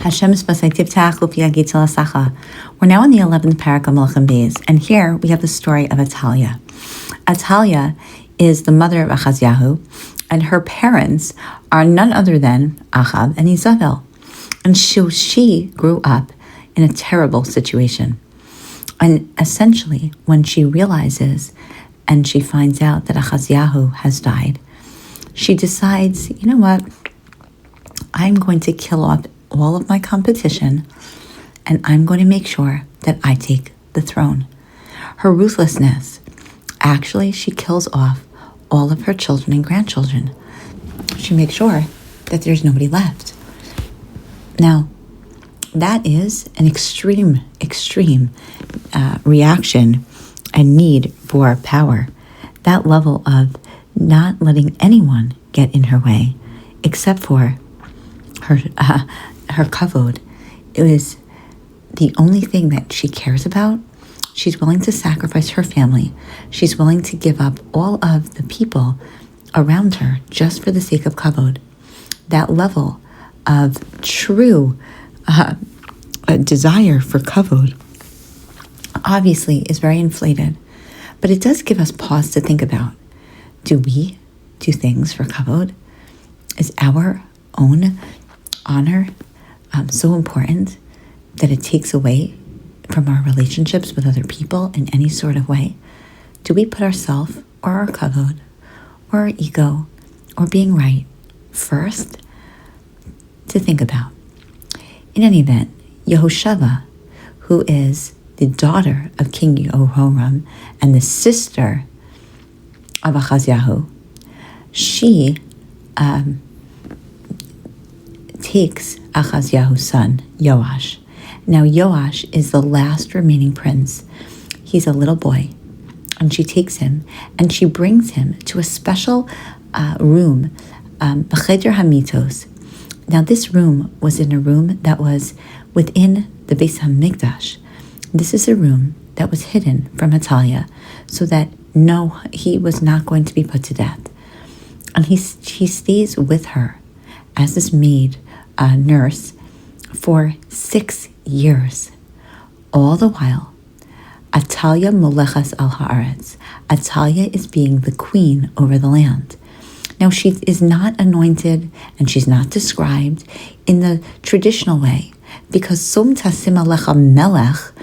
Hashem's Basaytivtach Lupiagi Tilasacha. We're now in the 11th Perek of Melachim Beis, and here we have the story of Atalia. Atalia is the mother of Achazyahu, and her parents are none other than Achab and Izabel. And she grew up in a terrible situation. And essentially, when she realizes and she finds out that Achazyahu has died, she decides, you know what, I'm going to kill off all of my competition, and I'm going to make sure that I take the throne. Her ruthlessness, actually, she kills off all of her children and grandchildren. She makes sure that there's nobody left. Now, that is an extreme reaction and need for power. That level of not letting anyone get in her way, except for her kavod. It was the only thing that she cares about. She's willing to sacrifice her family. She's willing to give up all of the people around her just for the sake of kavod. That level of true desire for kavod obviously is very inflated, but it does give us pause to think about. Do we do things for kavod? Is our own honor so important that it takes away from our relationships with other people in any sort of way? Do we put ourselves or our kavod or our ego or being right first to think about? In any event, Yehoshava, who is the daughter of King Yehoram and the sister of Achazyahu, she takes Achazyahu's son, Yoash. Now, Yoash is the last remaining prince. He's a little boy, and she takes him, and she brings him to a special room, B'cheder Hamitos. Now, this room was in a room that was within the Beis HaMikdash. This is a room that was hidden from Atalia, so that no, he was not going to be put to death. And he stays with her as this maid nurse for 6 years. All the while, Atalia Molechas al Haaretz. Atalia is being the queen over the land. Now, she is not anointed and she's not described in the traditional way, because Som Tasim Alecha Melech,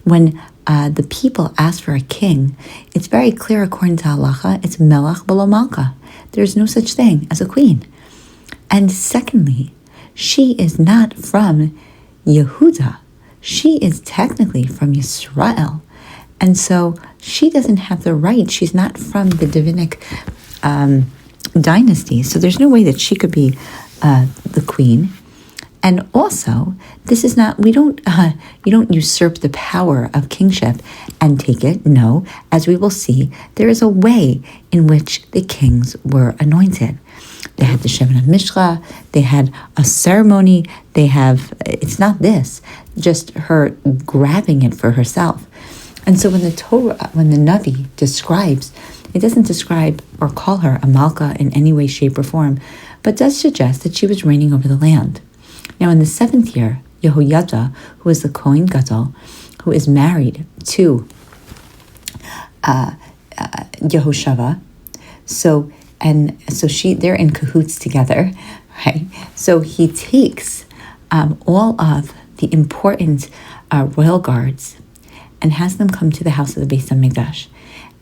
when the people ask for a king, it's very clear according to halacha, it's Melech B'lo Malka. There's no such thing as a queen. And secondly, she is not from Yehuda. She is technically from Yisrael. And so she doesn't have the right. She's not from the Davidic dynasty. So there's no way that she could be the queen. And also, this is not, you don't usurp the power of kingship and take it. No, as we will see, there is a way in which the kings were anointed. They had the Shemin of Mishra, they had a ceremony, it's not this, just her grabbing it for herself. And so when the Navi describes, it doesn't describe or call her a Malka in any way, shape, or form, but does suggest that she was reigning over the land. Now in the 7th year, Yehoyada, who is the Kohen Gadol, who is married to Yehoshava, so they're in cahoots together, right? So he takes all of the important royal guards and has them come to the house of the Beis HaMikdash,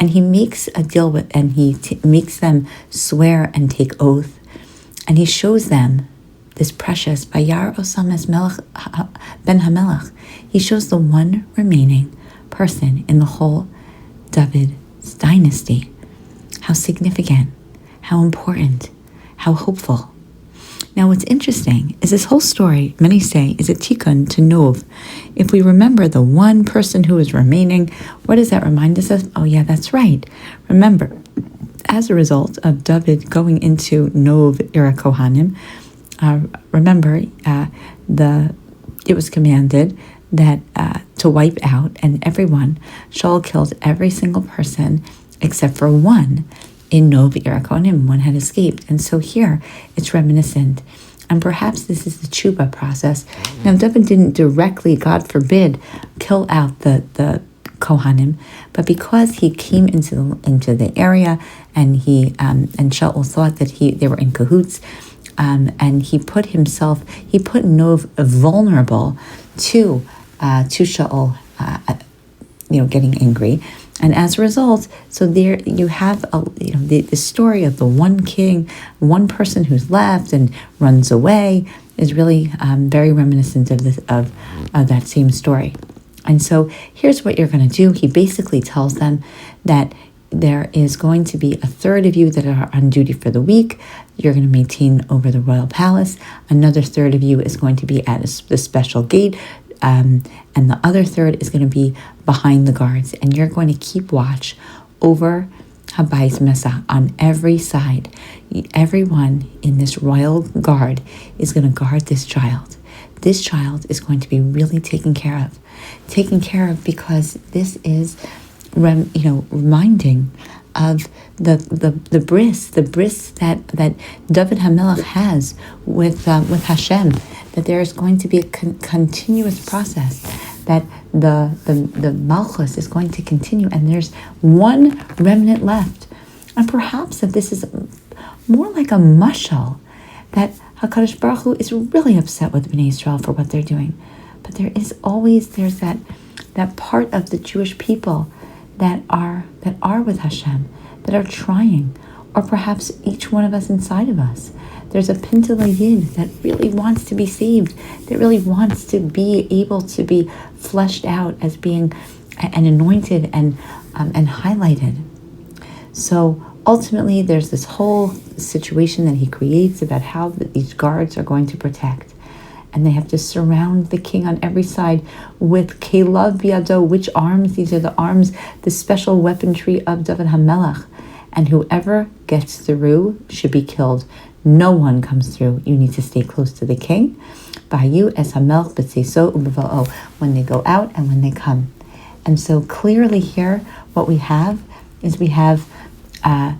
and he makes a deal with, and he makes them swear and take oath, and he shows them this precious Bayar Osam es Melech ben Hamelech. He shows the one remaining person in the whole David's dynasty. How significant, how important, how hopeful. Now what's interesting is this whole story, many say, is a tikkun to Nov. If we remember the one person who is remaining, what does that remind us of? Oh yeah, that's right. Remember, as a result of David going into Nov era Kohanim, it was commanded that to wipe out, and everyone, Shaul killed every single person except for one in Nov era Kohanim. One had escaped. And so here it's reminiscent And perhaps this is the tshuva process. Now, David didn't directly, God forbid, kill out the Kohanim, but because he came into the area, and and Shaul thought that they were in cahoots, and he put Nov vulnerable to Shaul, getting angry. And as a result, so there you have the story of the one king, one person who's left and runs away is really very reminiscent of that same story. And so here's what you're going to do. He basically tells them that there is going to be a third of you that are on duty for the week. You're going to maintain over the royal palace. Another third of you is going to be at the special gate. And the other third is going to be behind the guards, and you're going to keep watch over Habayis Mesa on every side. Everyone in this royal guard is going to guard this child. This child is going to be really taken care of because this is, reminding of the bris that David HaMelech has with Hashem, that there is going to be a continuous process, that the Malchus is going to continue, and there's one remnant left. And perhaps that this is more like a mashal, that HaKadosh Baruch Hu is really upset with Bnei Israel for what they're doing. But there's that part of the Jewish people that are with Hashem, that are trying, or perhaps each one of us inside of us. There's a Pintel Yid that really wants to be saved, that really wants to be able to be fleshed out as being and anointed and highlighted. So ultimately, there's this whole situation that he creates about how these guards are going to protect. And they have to surround the king on every side with Kelav Biado, which arms? These are the arms, the special weaponry of David HaMelech. And whoever gets through should be killed. No one comes through. You need to stay close to the king. When they go out and when they come. And so clearly here, what we have is a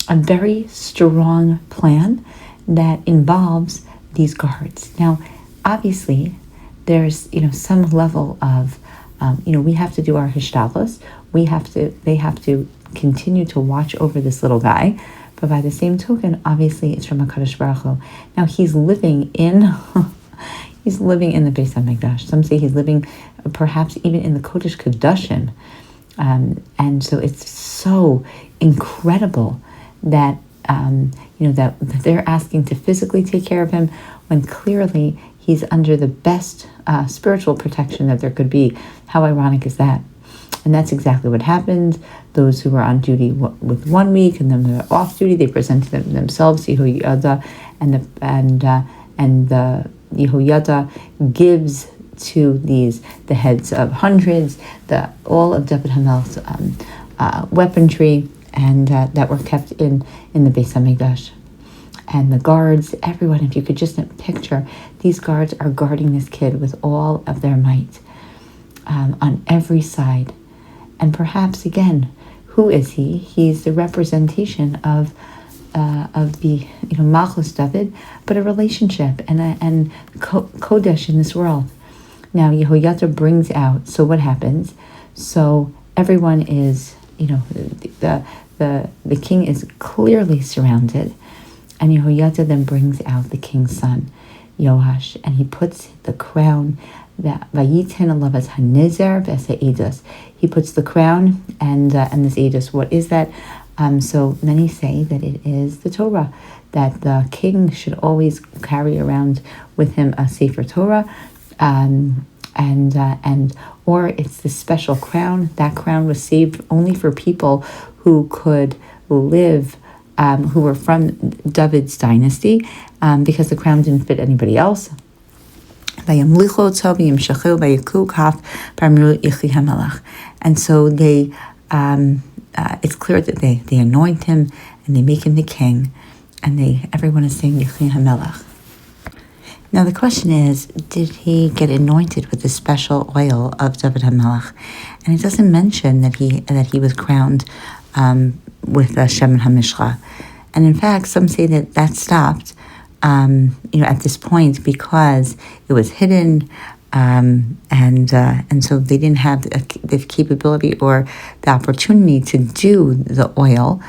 very strong plan that involves these guards. Now, obviously, there's some level of we have to do our hishtadlus. They have to continue to watch over this little guy. But by the same token, obviously, it's from HaKadosh Baruch Hu. Now, he's living in the Beis HaMikdash. Some say he's living perhaps even in the Kodesh Kodashim. And so it's so incredible that that they're asking to physically take care of him when clearly he's under the best spiritual protection that there could be. How ironic is that? And that's exactly what happened. Those who were on duty with 1 week and then they're off duty, they presented themselves, Yehoyada, and the Yehoyada gives to the heads of hundreds, all of David HaMelech's weaponry, and that were kept in the Beis HaMikdash. And the guards, everyone, if you could just picture, these guards are guarding this kid with all of their might on every side. And perhaps, again, who is he? He's the representation of the Malchus David, but a relationship and Kodesh in this world. Now Yehoyada brings out. So what happens? So everyone is, the king is clearly surrounded, and Yehoyada then brings out the king's son, Yoash, and he puts the crown. Vayiten alavas hanezer v'se'edus. He puts the crown and this edus. What is that? So many say that it is the Torah, that the king should always carry around with him a Sefer Torah, or it's the special crown. That crown was saved only for people who could live, who were from David's dynasty, because the crown didn't fit anybody else. And so they, it's clear that they anoint him and they make him the king, and everyone is saying Yechi HaMelech. Now the question is, did he get anointed with the special oil of David HaMelech? And it doesn't mention that he was crowned with Shemen HaMishcha. And in fact, some say that stopped at this point, because it was hidden, and so they didn't have the capability or the opportunity to do the oil.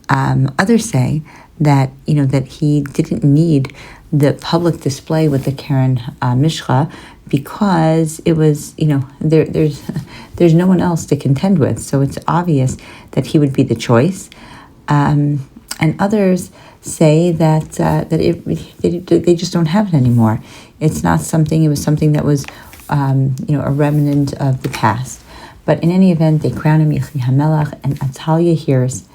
Others say that that he didn't need the public display with the Karen Mishcha, because it was there's no one else to contend with, so it's obvious that he would be the choice. And others say that they just don't have it anymore. It's not something. It was something that was a remnant of the past. But in any event, they crown him Yechi HaMelech, and Atalia hears,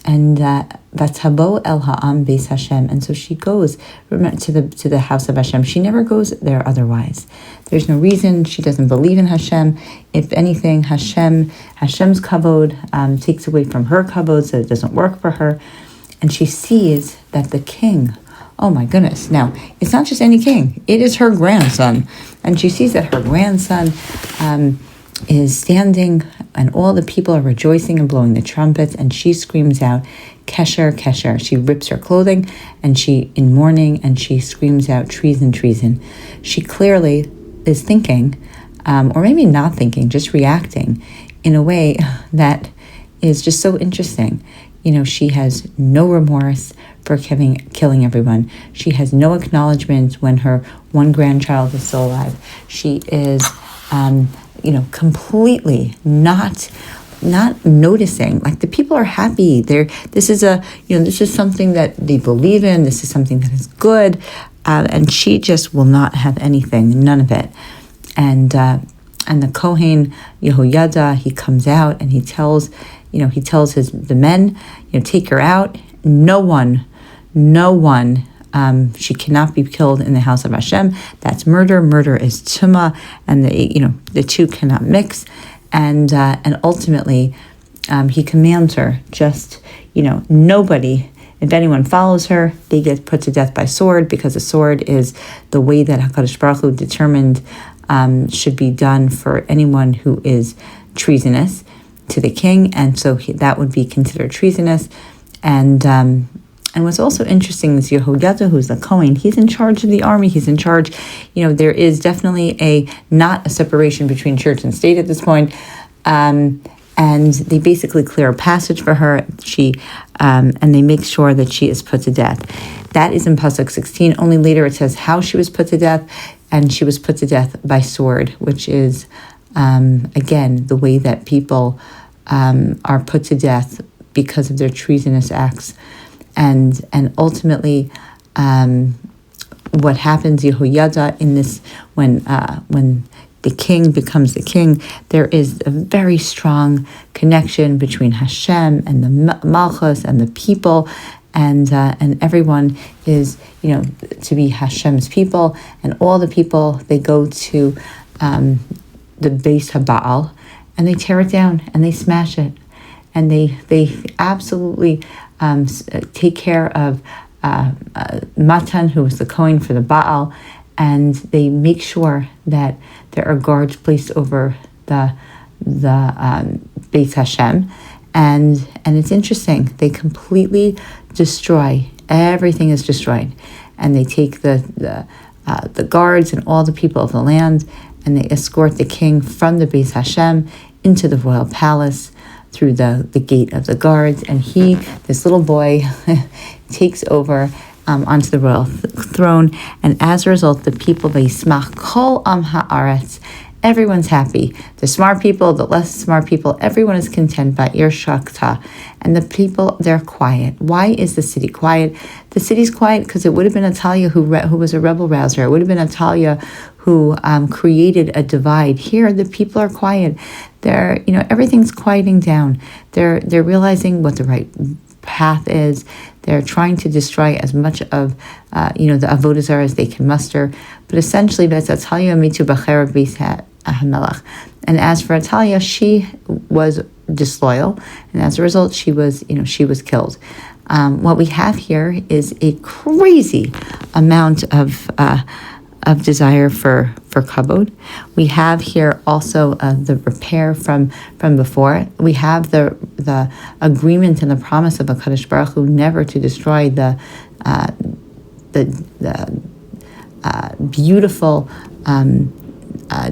and Vatabo El Ha'am Beis Hashem, and so she goes to the house of Hashem. She never goes there otherwise. There's no reason. She doesn't believe in Hashem. If anything, Hashem's kavod takes away from her kavod, so it doesn't work for her. And she sees that the king, oh my goodness, now it's not just any king, it is her grandson. And she sees that her grandson is standing, and all the people are rejoicing and blowing the trumpets, and she screams out, Kesher, Kesher. She rips her clothing, and she, in mourning, and she screams out, treason, treason. She clearly is thinking, or maybe not thinking, just reacting in a way that is just so interesting. She has no remorse for killing everyone. She has no acknowledgement when her one grandchild is still alive. She is, completely not noticing. Like, the people are happy. This is something that they believe in. This is something that is good, and she just will not have anything, none of it. And the Kohen Yehoyada, he comes out and he tells the men, take her out. No one, she cannot be killed in the house of Hashem. That's murder. Murder is tuma, and the two cannot mix. And ultimately, he commands her, just nobody. If anyone follows her, they get put to death by sword, because a sword is the way that HaKadosh Baruch Hu determined should be done for anyone who is treasonous to the king, and so that would be considered treasonous. And what's also interesting is Yehoyada, who's the Kohen, he's in charge of the army. He's in charge. There is definitely not a separation between church and state at this point. And they basically clear a passage for her. And they make sure that she is put to death. That is in Pasuk 16. Only later it says how she was put to death, and she was put to death by sword, which is again the way that people are put to death because of their treasonous acts. And ultimately, what happens, Yehoyada, in this, when the king becomes the king, there is a very strong connection between Hashem and the Malchus and the people, and everyone is to be Hashem's people, and all the people, they go to the Beis HaBaal, and they tear it down and they smash it, and they absolutely take care of Matan, who was the Kohen for the Baal, and they make sure that there are guards placed over the Beis Hashem, and it's interesting. They completely destroy, everything is destroyed, and they take the guards and all the people of the land, and they escort the king from the Beis Hashem into the royal palace through the gate of the guards, and this little boy, takes over onto the royal throne, and as a result, the people, Vayismach Kol Am Haaretz, everyone's happy. The smart people, the less smart people, everyone is content by Ir Shakta, and the people, they're quiet. Why is the city quiet? The city's quiet because it would have been Atalia who was a rebel rouser. It would have been Atalia who created a divide. Here, the people are quiet. They're, everything's quieting down. They're realizing what the right path is. They're trying to destroy as much of, the avodah zarah as they can muster. But essentially, and as for Atalia, she was disloyal, and as a result, she was killed. What we have here is a crazy amount of desire for kavod. We have here also the repair from before. We have the agreement and the promise of HaKadosh Baruch Hu never to destroy the beautiful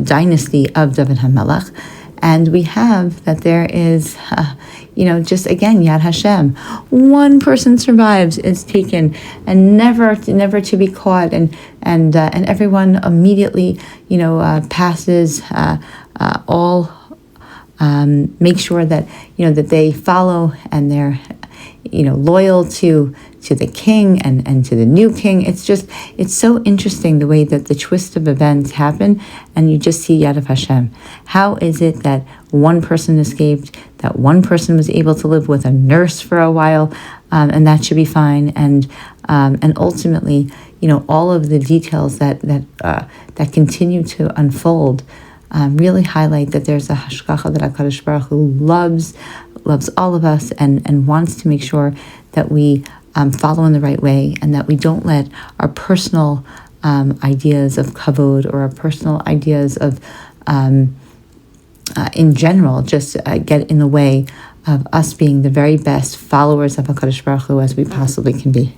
dynasty of David HaMelech. And we have that there is, just again, Yad Hashem. One person survives, is taken, and never to be caught, and everyone immediately, passes. All make sure that that they follow and they're loyal to the king and to the new king. It's so interesting the way that the twist of events happen, and you just see Yad of Hashem. How is it that one person escaped, that one person was able to live with a nurse for a while, and that should be fine, and ultimately, all of the details that continue to unfold really highlight that there's a hashgacha, that HaKadosh Baruch Hu loves all of us and wants to make sure that we follow in the right way, and that we don't let our personal ideas of kavod or our personal ideas of in general just get in the way of us being the very best followers of HaKadosh Baruch Hu as we possibly can be.